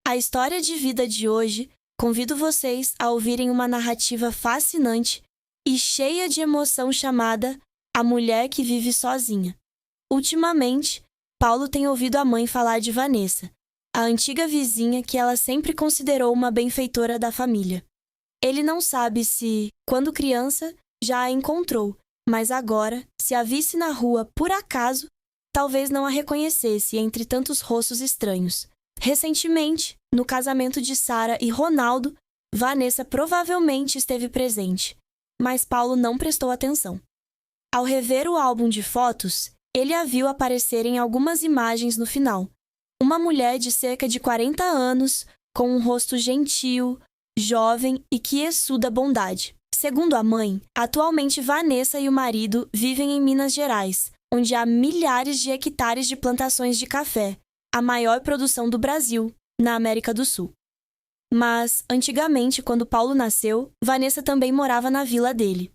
A história de vida de hoje convido vocês a ouvirem uma narrativa fascinante e cheia de emoção chamada A Mulher que Vive Sozinha. Ultimamente, Paulo tem ouvido a mãe falar de Vanessa, a antiga vizinha que ela sempre considerou uma benfeitora da família. Ele não sabe se, quando criança, já a encontrou, mas agora, se a visse na rua por acaso, talvez não a reconhecesse entre tantos rostos estranhos. Recentemente, no casamento de Sara e Ronaldo, Vanessa provavelmente esteve presente, mas Paulo não prestou atenção. Ao rever o álbum de fotos, ele a viu aparecer em algumas imagens no final. Uma mulher de cerca de 40 anos, com um rosto gentil, jovem e que exuda bondade. Segundo a mãe, atualmente Vanessa e o marido vivem em Minas Gerais, onde há milhares de hectares de plantações de café, a maior produção do Brasil, na América do Sul. Mas, antigamente, quando Paulo nasceu, Vanessa também morava na vila dele.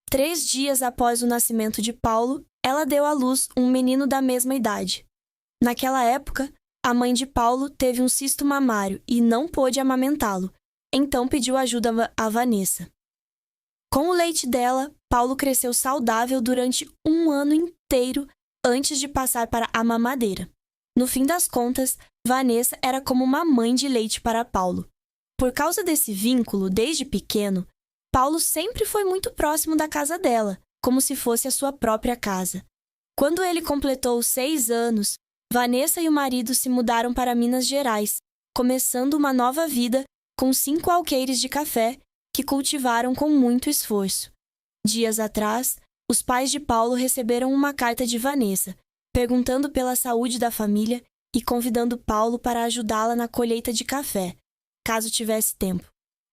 3 dias após o nascimento de Paulo, ela deu à luz um menino da mesma idade. Naquela época, a mãe de Paulo teve um cisto mamário e não pôde amamentá-lo, então pediu ajuda a Vanessa. Com o leite dela, Paulo cresceu saudável durante 1 ano inteiro antes de passar para a mamadeira. No fim das contas, Vanessa era como uma mãe de leite para Paulo. Por causa desse vínculo, desde pequeno, Paulo sempre foi muito próximo da casa dela, como se fosse a sua própria casa. Quando ele completou 6 anos, Vanessa e o marido se mudaram para Minas Gerais, começando uma nova vida com 5 alqueires de café que cultivaram com muito esforço. Dias atrás, os pais de Paulo receberam uma carta de Vanessa, perguntando pela saúde da família e convidando Paulo para ajudá-la na colheita de café, caso tivesse tempo.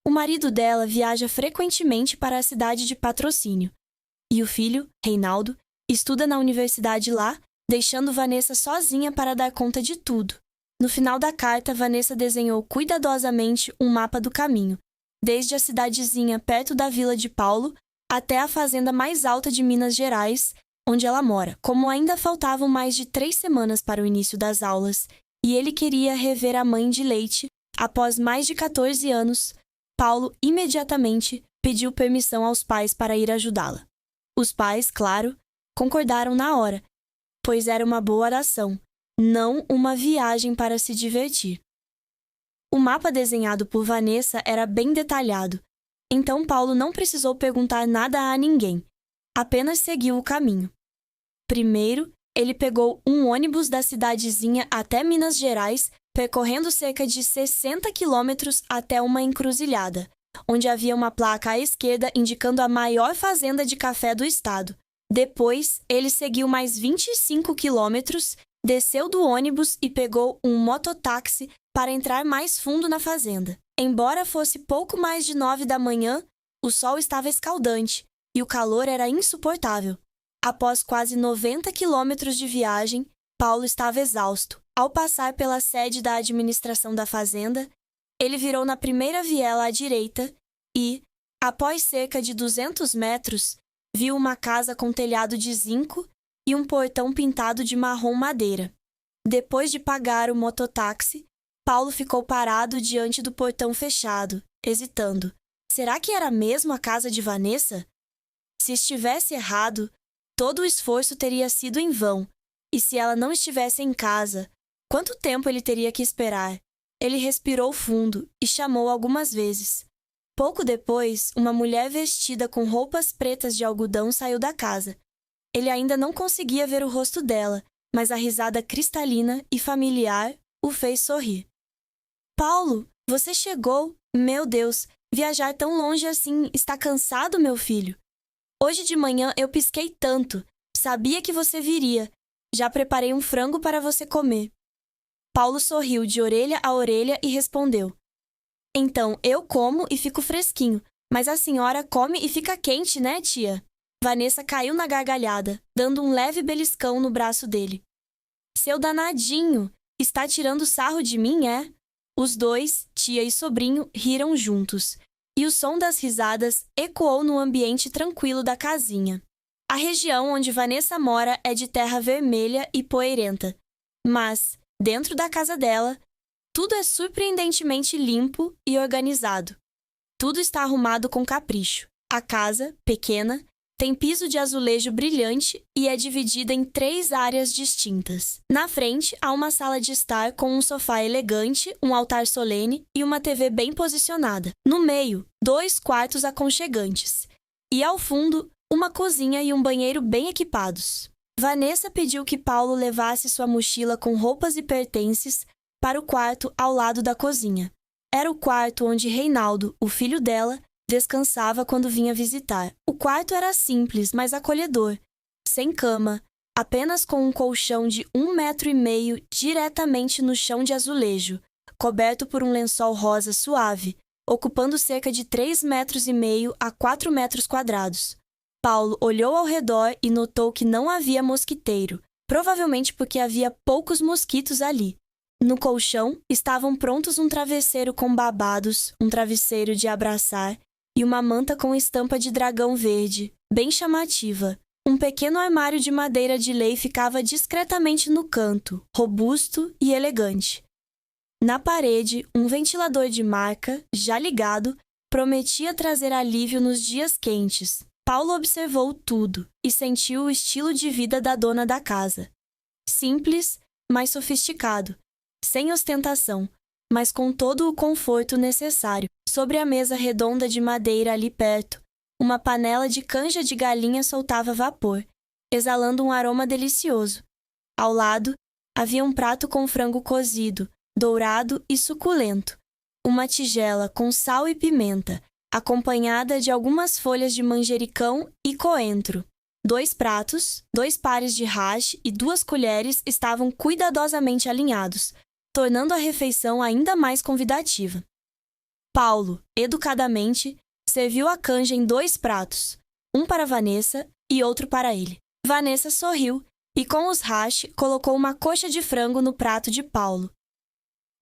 O marido dela viaja frequentemente para a cidade de Patrocínio, e o filho, Reinaldo, estuda na universidade lá, deixando Vanessa sozinha para dar conta de tudo. No final da carta, Vanessa desenhou cuidadosamente um mapa do caminho, desde a cidadezinha perto da vila de Paulo até a fazenda mais alta de Minas Gerais, onde ela mora. Como ainda faltavam mais de 3 semanas para o início das aulas, e ele queria rever a mãe de leite, após mais de 14 anos, Paulo imediatamente pediu permissão aos pais para ir ajudá-la. Os pais, claro, concordaram na hora, pois era uma boa oração, não uma viagem para se divertir. O mapa desenhado por Vanessa era bem detalhado, então Paulo não precisou perguntar nada a ninguém, apenas seguiu o caminho. Primeiro, ele pegou um ônibus da cidadezinha até Minas Gerais, percorrendo cerca de 60 quilômetros até uma encruzilhada, onde havia uma placa à esquerda indicando a maior fazenda de café do estado. Depois, ele seguiu mais 25 quilômetros, desceu do ônibus e pegou um mototáxi para entrar mais fundo na fazenda. Embora fosse pouco mais de 9 da manhã, o sol estava escaldante e o calor era insuportável. Após quase 90 quilômetros de viagem, Paulo estava exausto. Ao passar pela sede da administração da fazenda, ele virou na primeira viela à direita e, após cerca de 200 metros, viu uma casa com telhado de zinco e um portão pintado de marrom madeira. Depois de pagar o mototáxi, Paulo ficou parado diante do portão fechado, hesitando. Será que era mesmo a casa de Vanessa? Se estivesse errado, todo o esforço teria sido em vão, e se ela não estivesse em casa, quanto tempo ele teria que esperar? Ele respirou fundo e chamou algumas vezes. Pouco depois, uma mulher vestida com roupas pretas de algodão saiu da casa. Ele ainda não conseguia ver o rosto dela, mas a risada cristalina e familiar o fez sorrir. Paulo, você chegou! Meu Deus, viajar tão longe assim está cansado, meu filho? Hoje de manhã eu pisquei tanto. Sabia que você viria. Já preparei um frango para você comer. Paulo sorriu de orelha a orelha e respondeu. Então, eu como e fico fresquinho, mas a senhora come e fica quente, né, tia? Vanessa caiu na gargalhada, dando um leve beliscão no braço dele. Seu danadinho, está tirando sarro de mim, é? Os dois, tia e sobrinho, riram juntos, e o som das risadas ecoou no ambiente tranquilo da casinha. A região onde Vanessa mora é de terra vermelha e poeirenta, mas, dentro da casa dela, Tudo é surpreendentemente limpo e organizado. Tudo está arrumado com capricho. A casa, pequena, tem piso de azulejo brilhante e é dividida em 3 áreas distintas. Na frente, há uma sala de estar com um sofá elegante, um altar solene e uma TV bem posicionada. No meio, 2 quartos aconchegantes. E ao fundo, uma cozinha e um banheiro bem equipados. Vanessa pediu que Paulo levasse sua mochila com roupas e pertences para o quarto ao lado da cozinha. Era o quarto onde Reinaldo, o filho dela, descansava quando vinha visitar. O quarto era simples, mas acolhedor. Sem cama, apenas com um colchão de 1,5 metro diretamente no chão de azulejo, coberto por um lençol rosa suave, ocupando cerca de 3,5 metros a 4 metros quadrados. Paulo olhou ao redor e notou que não havia mosquiteiro, provavelmente porque havia poucos mosquitos ali. No colchão estavam prontos um travesseiro com babados, um travesseiro de abraçar e uma manta com estampa de dragão verde, bem chamativa. Um pequeno armário de madeira de lei ficava discretamente no canto, robusto e elegante. Na parede, um ventilador de marca, já ligado, prometia trazer alívio nos dias quentes. Paulo observou tudo e sentiu o estilo de vida da dona da casa. Simples, mas sofisticado. Sem ostentação, mas com todo o conforto necessário. Sobre a mesa redonda de madeira ali perto, uma panela de canja de galinha soltava vapor, exalando um aroma delicioso. Ao lado, havia um prato com frango cozido, dourado e suculento. Uma tigela com sal e pimenta, acompanhada de algumas folhas de manjericão e coentro. 2 pratos, 2 pares de hash e 2 colheres estavam cuidadosamente alinhados, tornando a refeição ainda mais convidativa. Paulo, educadamente, serviu a canja em 2 pratos, um para Vanessa e outro para ele. Vanessa sorriu e, com os hash, colocou uma coxa de frango no prato de Paulo.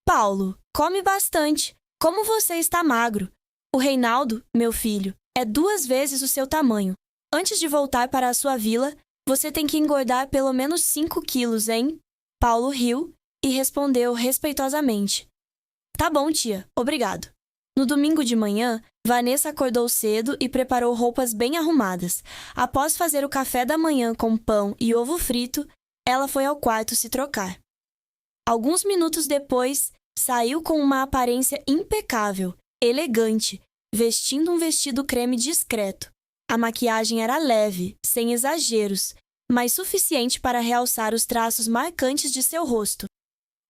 Paulo, come bastante. Como você está magro. O Reinaldo, meu filho, é 2 vezes o seu tamanho. Antes de voltar para a sua vila, você tem que engordar pelo menos 5 quilos, hein? Paulo riu e respondeu respeitosamente. Tá bom, tia, obrigado. No domingo de manhã, Vanessa acordou cedo e preparou roupas bem arrumadas. Após fazer o café da manhã com pão e ovo frito, ela foi ao quarto se trocar. Alguns minutos depois, saiu com uma aparência impecável, elegante, vestindo um vestido creme discreto. A maquiagem era leve, sem exageros, mas suficiente para realçar os traços marcantes de seu rosto.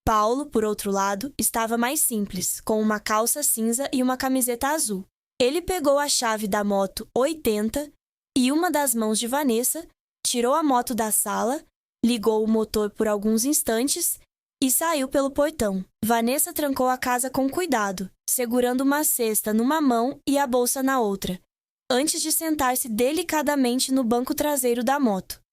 Paulo, por outro lado, estava mais simples, com uma calça cinza e uma camiseta azul. Ele pegou a chave da moto 80 e uma das mãos de Vanessa, tirou a moto da sala, ligou o motor por alguns instantes e saiu pelo portão. Vanessa trancou a casa com cuidado, segurando uma cesta numa mão e a bolsa na outra, antes de sentar-se delicadamente no banco traseiro da moto.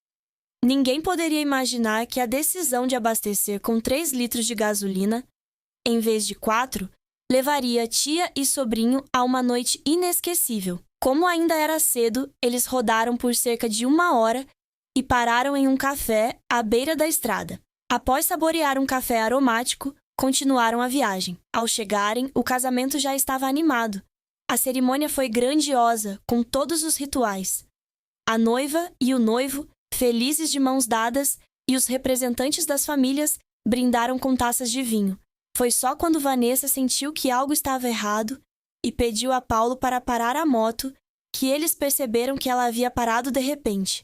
Ninguém poderia imaginar que a decisão de abastecer com 3 litros de gasolina, em vez de 4, levaria tia e sobrinho a uma noite inesquecível. Como ainda era cedo, eles rodaram por cerca de 1 hora e pararam em um café à beira da estrada. Após saborear um café aromático, continuaram a viagem. Ao chegarem, o casamento já estava animado. A cerimônia foi grandiosa, com todos os rituais. A noiva e o noivo, felizes de mãos dadas, e os representantes das famílias brindaram com taças de vinho. Foi só quando Vanessa sentiu que algo estava errado e pediu a Paulo para parar a moto que eles perceberam que ela havia parado de repente.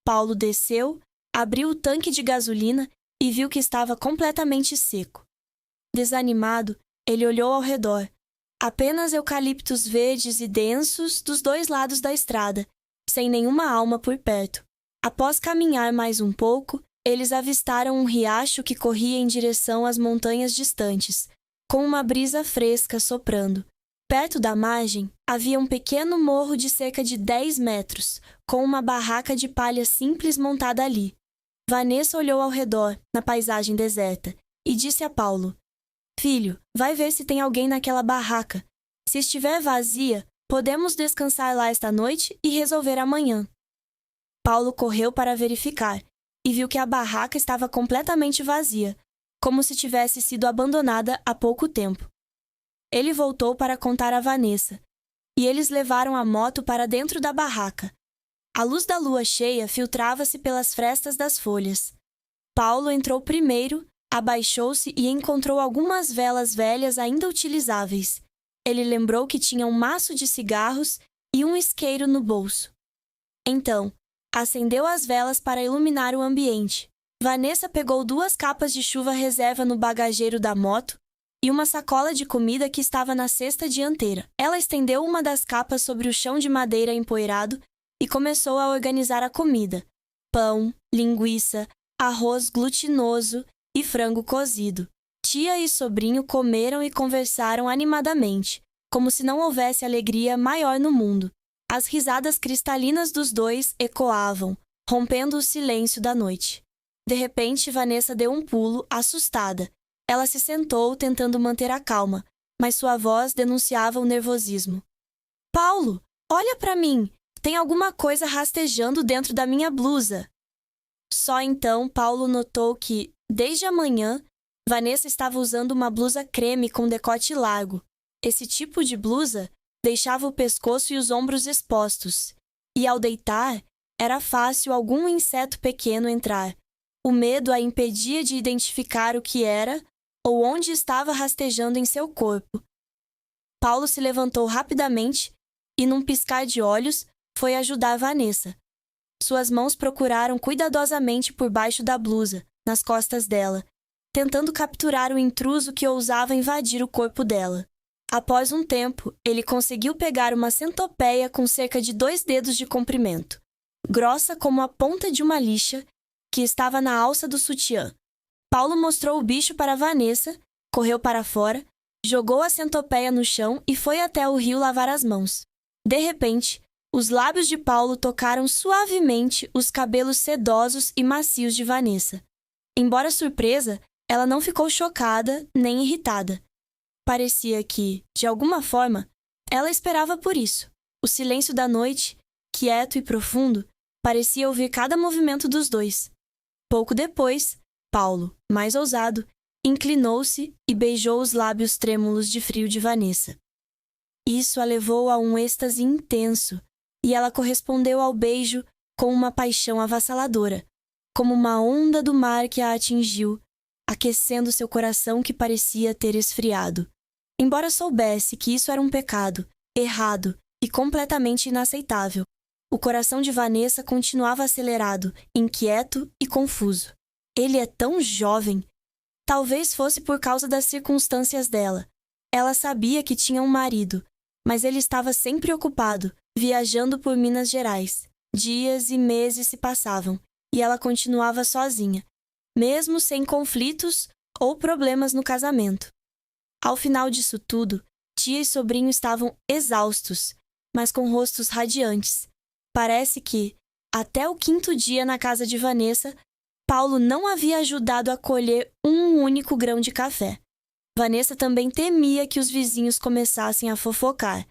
Paulo desceu, abriu o tanque de gasolina e viu que estava completamente seco. Desanimado, ele olhou ao redor. Apenas eucaliptos verdes e densos dos 2 lados da estrada, sem nenhuma alma por perto. Após caminhar mais um pouco, eles avistaram um riacho que corria em direção às montanhas distantes, com uma brisa fresca soprando. Perto da margem, havia um pequeno morro de cerca de 10 metros, com uma barraca de palha simples montada ali. Vanessa olhou ao redor, na paisagem deserta, e disse a Paulo: Filho, vai ver se tem alguém naquela barraca. Se estiver vazia, podemos descansar lá esta noite e resolver amanhã. Paulo correu para verificar e viu que a barraca estava completamente vazia. como se tivesse sido abandonada há pouco tempo. Ele voltou para contar a Vanessa, e eles levaram a moto para dentro da barraca. A luz da lua cheia filtrava-se pelas frestas das folhas. Paulo entrou primeiro, abaixou-se e encontrou algumas velas velhas ainda utilizáveis. Ele lembrou que tinha um maço de cigarros e um isqueiro no bolso. Então, acendeu as velas para iluminar o ambiente. Vanessa pegou 2 capas de chuva reserva no bagageiro da moto e uma sacola de comida que estava na cesta dianteira. Ela estendeu uma das capas sobre o chão de madeira empoeirado e começou a organizar a comida: pão, linguiça, arroz glutinoso e frango cozido. Tia e sobrinho comeram e conversaram animadamente, como se não houvesse alegria maior no mundo. As risadas cristalinas dos dois ecoavam, rompendo o silêncio da noite. De repente, Vanessa deu um pulo, assustada. Ela se sentou, tentando manter a calma, mas sua voz denunciava o nervosismo. Paulo, olha para mim! Tem alguma coisa rastejando dentro da minha blusa. Só então Paulo notou que, desde a manhã, Vanessa estava usando uma blusa creme com decote largo. Esse tipo de blusa deixava o pescoço e os ombros expostos, e ao deitar, era fácil algum inseto pequeno entrar. O medo a impedia de identificar o que era ou onde estava rastejando em seu corpo. Paulo se levantou rapidamente e, num piscar de olhos, foi ajudar Vanessa. Suas mãos procuraram cuidadosamente por baixo da blusa, nas costas dela, tentando capturar o intruso que ousava invadir o corpo dela. Após um tempo, ele conseguiu pegar uma centopeia com cerca de 2 dedos de comprimento, grossa como a ponta de uma lixa, que estava na alça do sutiã. Paulo mostrou o bicho para Vanessa, correu para fora, jogou a centopeia no chão e foi até o rio lavar as mãos. De repente, os lábios de Paulo tocaram suavemente os cabelos sedosos e macios de Vanessa. Embora surpresa, ela não ficou chocada nem irritada. Parecia que, de alguma forma, ela esperava por isso. O silêncio da noite, quieto e profundo, parecia ouvir cada movimento dos dois. Pouco depois, Paulo, mais ousado, inclinou-se e beijou os lábios trêmulos de frio de Vanessa. Isso a levou a um êxtase intenso, e ela correspondeu ao beijo com uma paixão avassaladora, como uma onda do mar que a atingiu, aquecendo seu coração que parecia ter esfriado. Embora soubesse que isso era um pecado, errado e completamente inaceitável, o coração de Vanessa continuava acelerado, inquieto e confuso. Ele é tão jovem. Talvez fosse por causa das circunstâncias dela. Ela sabia que tinha um marido, mas ele estava sempre ocupado, viajando por Minas Gerais. Dias e meses se passavam, e ela continuava sozinha, mesmo sem conflitos ou problemas no casamento. Ao final disso tudo, tia e sobrinho estavam exaustos, mas com rostos radiantes. Parece que, até o 5º dia na casa de Vanessa, Paulo não havia ajudado a colher um único grão de café. Vanessa também temia que os vizinhos começassem a fofocar,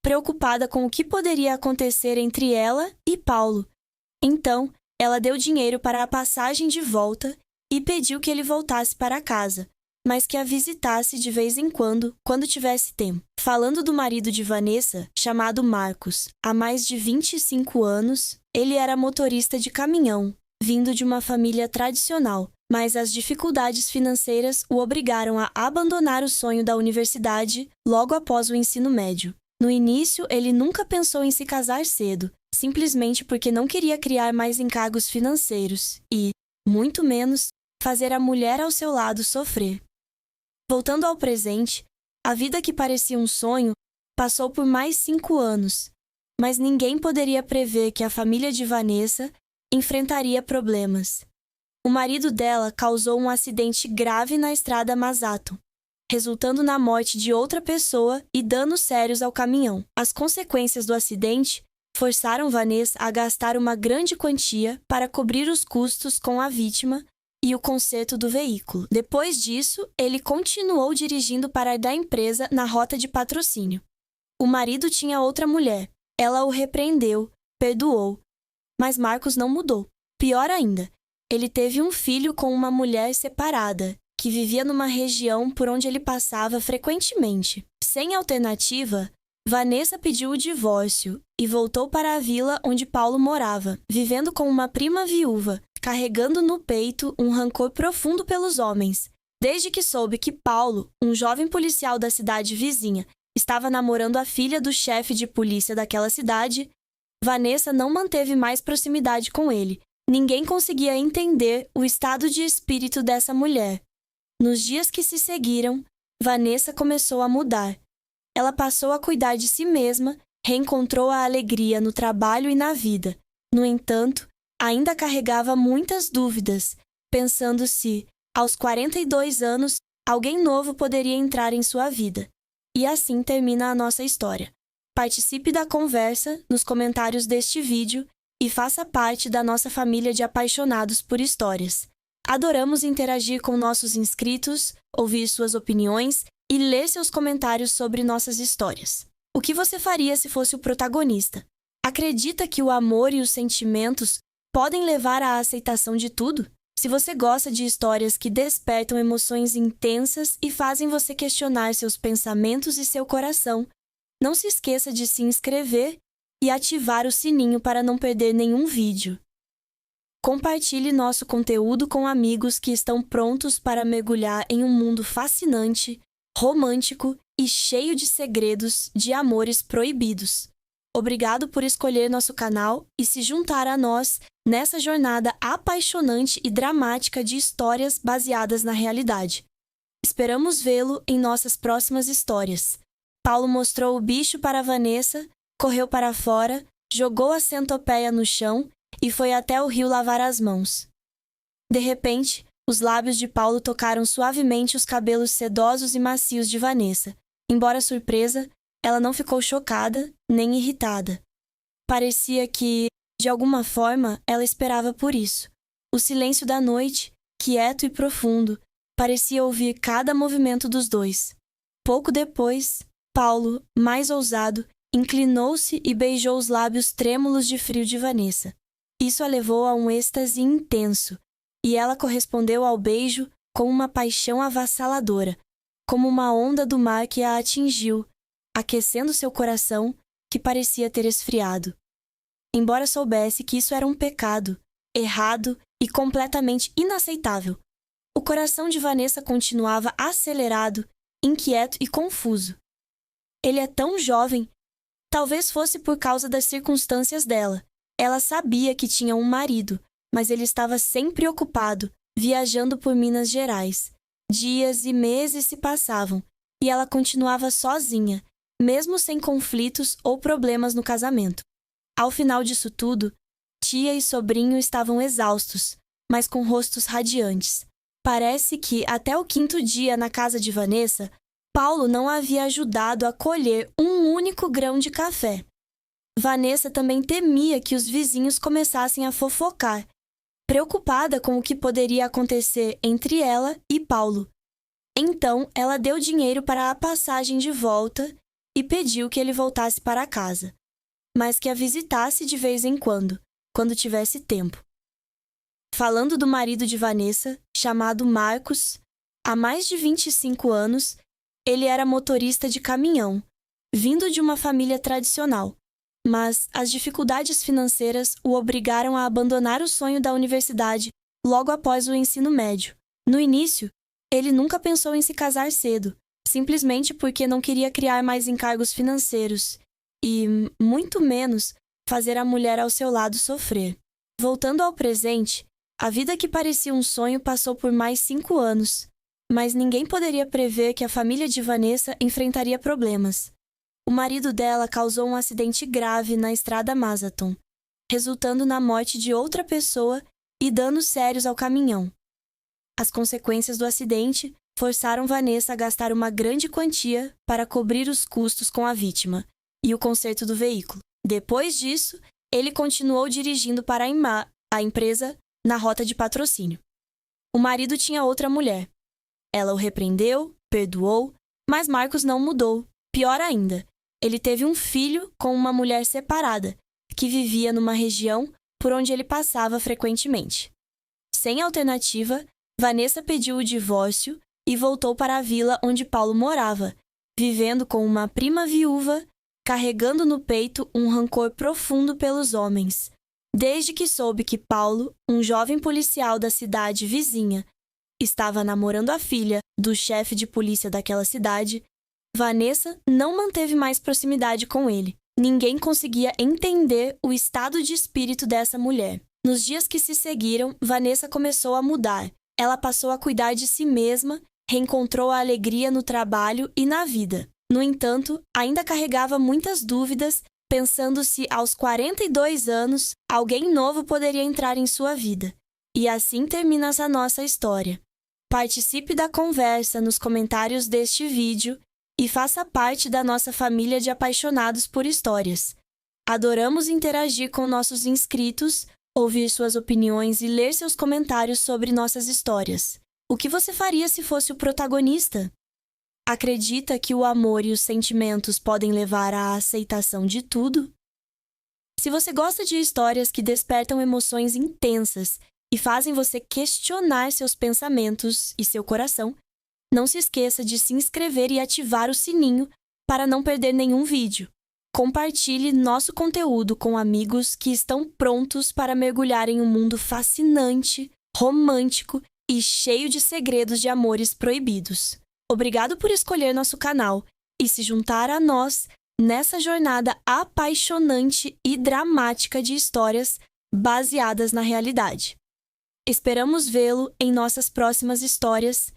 preocupada com o que poderia acontecer entre ela e Paulo. Então, ela deu dinheiro para a passagem de volta e pediu que ele voltasse para casa, mas que a visitasse de vez em quando tivesse tempo. Falando do marido de Vanessa, chamado Marcos, há mais de 25 anos, ele era motorista de caminhão, vindo de uma família tradicional, mas as dificuldades financeiras o obrigaram a abandonar o sonho da universidade logo após o ensino médio. No início, ele nunca pensou em se casar cedo, simplesmente porque não queria criar mais encargos financeiros e, muito menos, fazer a mulher ao seu lado sofrer. Voltando ao presente, a vida que parecia um sonho passou por mais 5 anos, mas ninguém poderia prever que a família de Vanessa enfrentaria problemas. O marido dela causou um acidente grave na estrada Mazato, resultando na morte de outra pessoa e danos sérios ao caminhão. As consequências do acidente forçaram Vanessa a gastar uma grande quantia para cobrir os custos com a vítima e o conserto do veículo. Depois disso, ele continuou dirigindo para a da empresa na rota de patrocínio. O marido tinha outra mulher. Ela o repreendeu, perdoou, mas Marcos não mudou. Pior ainda, ele teve um filho com uma mulher separada, que vivia numa região por onde ele passava frequentemente. Sem alternativa, Vanessa pediu o divórcio e voltou para a vila onde Paulo morava, vivendo com uma prima viúva, carregando no peito um rancor profundo pelos homens. Desde que soube que Paulo, um jovem policial da cidade vizinha, estava namorando a filha do chefe de polícia daquela cidade, Vanessa não manteve mais proximidade com ele. Ninguém conseguia entender o estado de espírito dessa mulher. Nos dias que se seguiram, Vanessa começou a mudar. Ela passou a cuidar de si mesma, reencontrou a alegria no trabalho e na vida. No entanto, ainda carregava muitas dúvidas, pensando se, aos 42 anos, alguém novo poderia entrar em sua vida. E assim termina a nossa história. Participe da conversa nos comentários deste vídeo e faça parte da nossa família de apaixonados por histórias. Adoramos interagir com nossos inscritos, ouvir suas opiniões e ler seus comentários sobre nossas histórias. O que você faria se fosse o protagonista? Acredita que o amor e os sentimentos podem levar à aceitação de tudo? Se você gosta de histórias que despertam emoções intensas e fazem você questionar seus pensamentos e seu coração, não se esqueça de se inscrever e ativar o sininho para não perder nenhum vídeo. Compartilhe nosso conteúdo com amigos que estão prontos para mergulhar em um mundo fascinante, romântico e cheio de segredos de amores proibidos. Obrigado por escolher nosso canal e se juntar a nós nessa jornada apaixonante e dramática de histórias baseadas na realidade. Esperamos vê-lo em nossas próximas histórias. Paulo mostrou o bicho para Vanessa, correu para fora, jogou a centopeia no chão e foi até o rio lavar as mãos. De repente, os lábios de Paulo tocaram suavemente os cabelos sedosos e macios de Vanessa. Embora surpresa, ela não ficou chocada nem irritada. Parecia que, de alguma forma, ela esperava por isso. O silêncio da noite, quieto e profundo, parecia ouvir cada movimento dos dois. Pouco depois, Paulo, mais ousado, inclinou-se e beijou os lábios trêmulos de frio de Vanessa. Isso a levou a um êxtase intenso, e ela correspondeu ao beijo com uma paixão avassaladora, como uma onda do mar que a atingiu, aquecendo seu coração, que parecia ter esfriado. Embora soubesse que isso era um pecado, errado e completamente inaceitável, o coração de Vanessa continuava acelerado, inquieto e confuso. Ele é tão jovem, talvez fosse por causa das circunstâncias dela. Ela sabia que tinha um marido, mas ele estava sempre ocupado, viajando por Minas Gerais. Dias e meses se passavam, e ela continuava sozinha, mesmo sem conflitos ou problemas no casamento. Ao final disso tudo, tia e sobrinho estavam exaustos, mas com rostos radiantes. Parece que, até o 5º dia na casa de Vanessa, Paulo não havia ajudado a colher um único grão de café. Vanessa também temia que os vizinhos começassem a fofocar, preocupada com o que poderia acontecer entre ela e Paulo. Então, ela deu dinheiro para a passagem de volta e pediu que ele voltasse para casa, mas que a visitasse de vez em quando tivesse tempo. Falando do marido de Vanessa, chamado Marcos, há mais de 25 anos, ele era motorista de caminhão, vindo de uma família tradicional, mas as dificuldades financeiras o obrigaram a abandonar o sonho da universidade logo após o ensino médio. No início, ele nunca pensou em se casar cedo, simplesmente porque não queria criar mais encargos financeiros e, muito menos, fazer a mulher ao seu lado sofrer. Voltando ao presente, a vida que parecia um sonho passou por mais 5 anos, mas ninguém poderia prever que a família de Vanessa enfrentaria problemas. O marido dela causou um acidente grave na estrada Mazaton, resultando na morte de outra pessoa e danos sérios ao caminhão. As consequências do acidente forçaram Vanessa a gastar uma grande quantia para cobrir os custos com a vítima e o conserto do veículo. Depois disso, ele continuou dirigindo para a empresa na rota de patrocínio. O marido tinha outra mulher. Ela o repreendeu, perdoou, mas Marcos não mudou. Pior ainda, ele teve um filho com uma mulher separada, que vivia numa região por onde ele passava frequentemente. Sem alternativa, Vanessa pediu o divórcio e voltou para a vila onde Paulo morava, vivendo com uma prima viúva, carregando no peito um rancor profundo pelos homens. Desde que soube que Paulo, um jovem policial da cidade vizinha, estava namorando a filha do chefe de polícia daquela cidade, Vanessa não manteve mais proximidade com ele. Ninguém conseguia entender o estado de espírito dessa mulher. Nos dias que se seguiram, Vanessa começou a mudar. Ela passou a cuidar de si mesma, reencontrou a alegria no trabalho e na vida. No entanto, ainda carregava muitas dúvidas, pensando se aos 42 anos alguém novo poderia entrar em sua vida. E assim termina essa nossa história. Participe da conversa nos comentários deste vídeo e faça parte da nossa família de apaixonados por histórias. Adoramos interagir com nossos inscritos, ouvir suas opiniões e ler seus comentários sobre nossas histórias. O que você faria se fosse o protagonista? Acredita que o amor e os sentimentos podem levar à aceitação de tudo? Se você gosta de histórias que despertam emoções intensas e fazem você questionar seus pensamentos e seu coração, não se esqueça de se inscrever e ativar o sininho para não perder nenhum vídeo. Compartilhe nosso conteúdo com amigos que estão prontos para mergulhar em um mundo fascinante, romântico e cheio de segredos de amores proibidos. Obrigado por escolher nosso canal e se juntar a nós nessa jornada apaixonante e dramática de histórias baseadas na realidade. Esperamos vê-lo em nossas próximas histórias